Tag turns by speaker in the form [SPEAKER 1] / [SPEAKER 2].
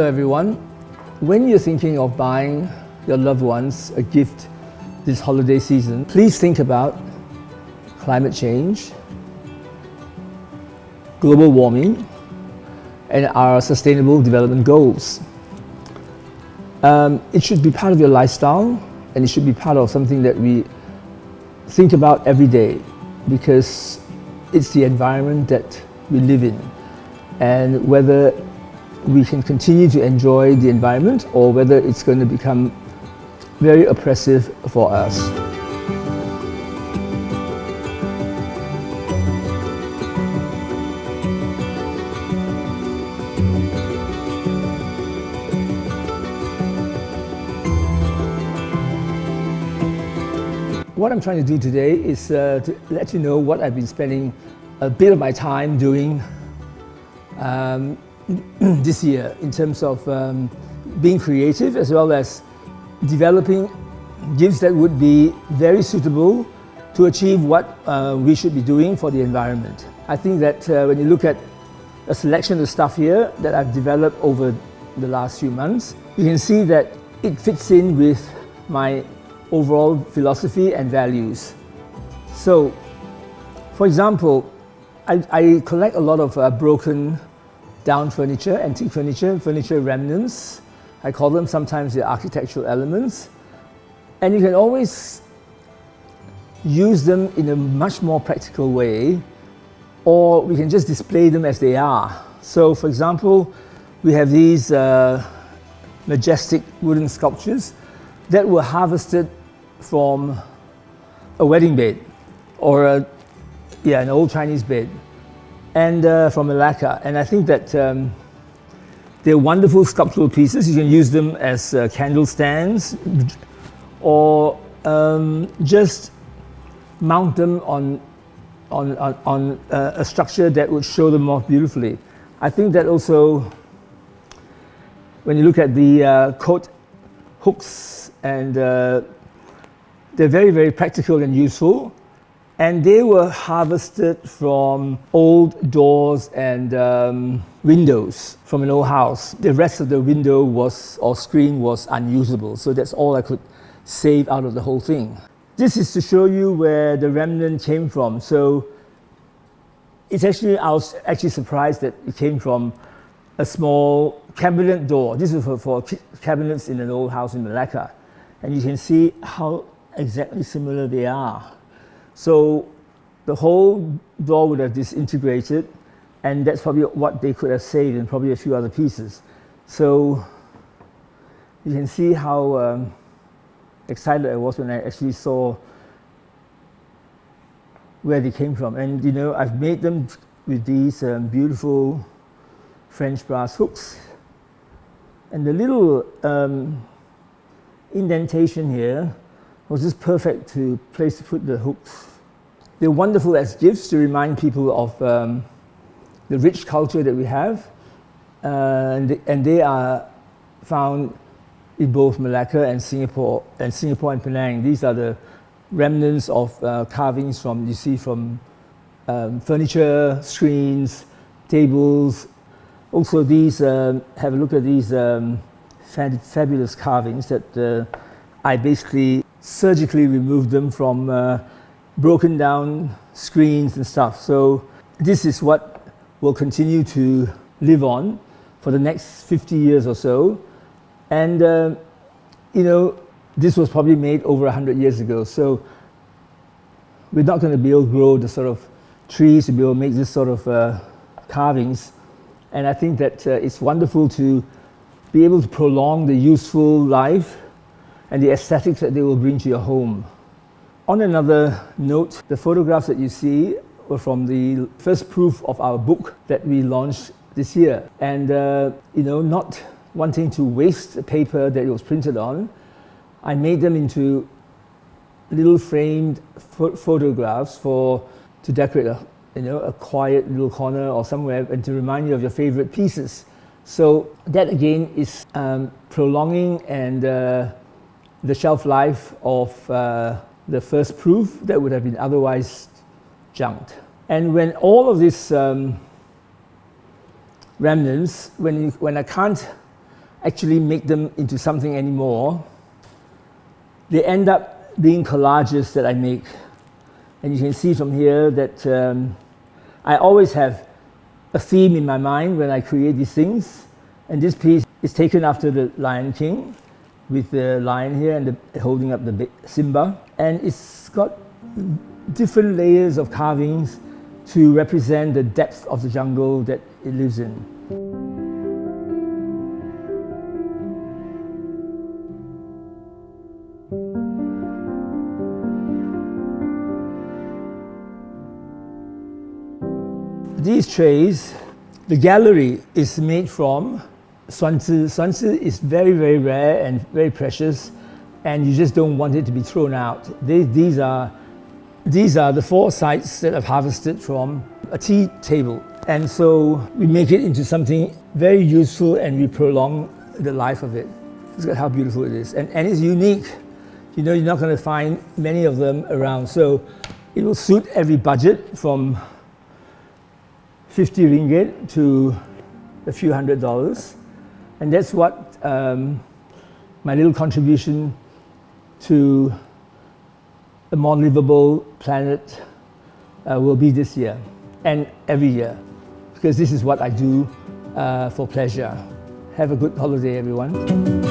[SPEAKER 1] Hello everyone. When you're thinking of buying your loved ones a gift this holiday season, please think about climate change, global warming, and our sustainable development goals. It should be part of your lifestyle, and it should be part of something that we think about every day, because it's the environment that we live in, and whether we can continue to enjoy the environment or whether it's going to become very oppressive for us. What I'm trying to do today is to let you know what I've been spending a bit of my time doing this year in terms of being creative, as well as developing gifts that would be very suitable to achieve what we should be doing for the environment. I think that when you look at a selection of stuff here that I've developed over the last few months, you can see that it fits in with my overall philosophy and values. So, for example, I collect a lot of broken down furniture, antique furniture remnants. I call them sometimes the architectural elements. And you can always use them in a much more practical way, or we can just display them as they are. So for example, we have these majestic wooden sculptures that were harvested from a wedding bed, or an old Chinese bed, and from Malacca. And I think that they're wonderful sculptural pieces. You can use them as candle stands, or just mount them on a structure that would show them off beautifully. I think that also, when you look at the coat hooks, and they're very, very practical and useful. And they were harvested from old doors and windows from an old house. The rest of the window or screen was unusable, so that's all I could save out of the whole thing. This is to show you where the remnant came from. So I was actually surprised that it came from a small cabinet door. This is for cabinets in an old house in Malacca. And you can see how exactly similar they are. So the whole door would have disintegrated, and that's probably what they could have saved, and probably a few other pieces. So you can see how excited I was when I actually saw where they came from. And you know, I've made them with these beautiful French brass hooks. And the little indentation here was just perfect place to put the hooks. They're wonderful as gifts to remind people of the rich culture that we have, and they are found in both Malacca and Singapore and Penang. These are the remnants of carvings from furniture, screens, tables. Also, these have a look at these fabulous carvings that I basically surgically removed them from broken down screens and stuff. So this is what will continue to live on for the next 50 years or so. And you know, this was probably made over 100 years ago. So we're not going to be able to grow the sort of trees to be able to make this sort of carvings. And I think that it's wonderful to be able to prolong the useful life and the aesthetics that they will bring to your home. On another note, the photographs that you see were from the first proof of our book that we launched this year. And you know, not wanting to waste the paper that it was printed on, I made them into little framed photographs to decorate a quiet little corner or somewhere, and to remind you of your favorite pieces. So that again is prolonging and the shelf life of the first proof that would have been otherwise junked. And when all of these remnants, when I can't actually make them into something anymore. They end up being collages that I make. And you can see from here that I always have a theme in my mind when I create these things. And this piece is taken after the Lion King, with the lion here and holding up the Simba. And it's got different layers of carvings to represent the depth of the jungle that it lives in. These trays, the gallery is made from Swanzi. Swanzi is very, very rare and very precious, and you just don't want it to be thrown out. These are the 4 sites that I've harvested from a tea table. And so we make it into something very useful, and we prolong the life of it. Look at how beautiful it is. And it's unique. You know, you're not going to find many of them around. So it will suit every budget, from 50 ringgit to a few $100s. And that's what my little contribution to a more livable planet will be this year and every year, because this is what I do for pleasure. Have a good holiday, everyone.